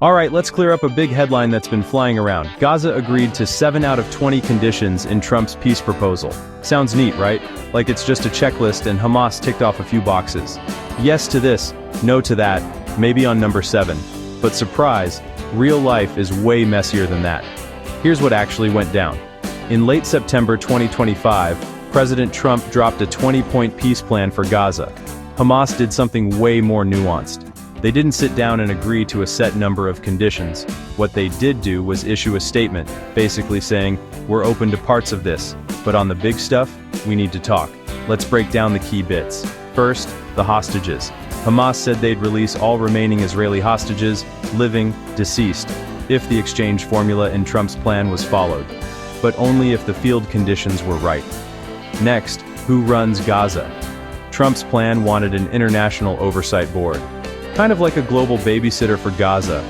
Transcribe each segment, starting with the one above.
Alright, let's clear up a big headline that's been flying around. Gaza agreed to 7 out of 20 conditions in Trump's peace proposal. Sounds neat, right? Like it's just a checklist and Hamas ticked off a few boxes. Yes to this, no to that, maybe on number 7. But surprise, real life is way messier than that. Here's what actually went down. In late September 2025, President Trump dropped a 20-point peace plan for Gaza. Hamas did something way more nuanced. They didn't sit down and agree to a set number of conditions. What they did do was issue a statement, basically saying, we're open to parts of this, but on the big stuff, we need to talk. Let's break down the key bits. First, the hostages. Hamas said they'd release all remaining Israeli hostages, living, deceased, if the exchange formula in Trump's plan was followed. But only if the field conditions were right. Next, who runs Gaza? Trump's plan wanted an international oversight board. Kind of like a global babysitter for Gaza.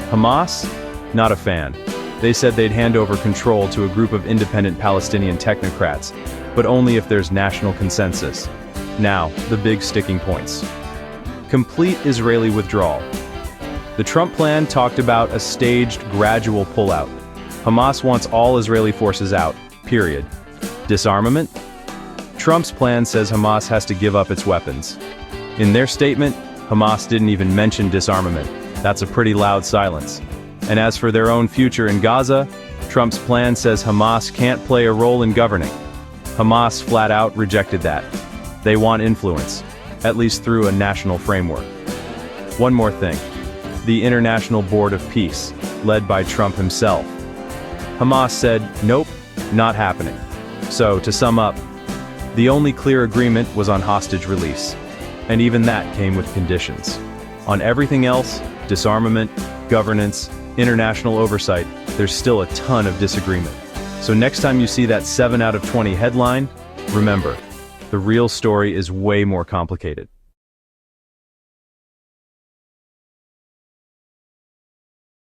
Hamas? Not a fan. They said they'd hand over control to a group of independent Palestinian technocrats, but only if there's national consensus. Now, the big sticking points. Complete Israeli withdrawal. The Trump plan talked about a staged, gradual pullout. Hamas wants all Israeli forces out, period. Disarmament? Trump's plan says Hamas has to give up its weapons. In their statement, Hamas didn't even mention disarmament. That's a pretty loud silence. And as for their own future in Gaza, Trump's plan says Hamas can't play a role in governing. Hamas flat out rejected that. They want influence, at least through a national framework. One more thing. The International Board of Peace, led by Trump himself. Hamas said, nope, not happening. So, to sum up, the only clear agreement was on hostage release. And even that came with conditions. On everything else, disarmament, governance, international oversight, there's still a ton of disagreement. So next time you see that 7 out of 20 headline, remember, the real story is way more complicated.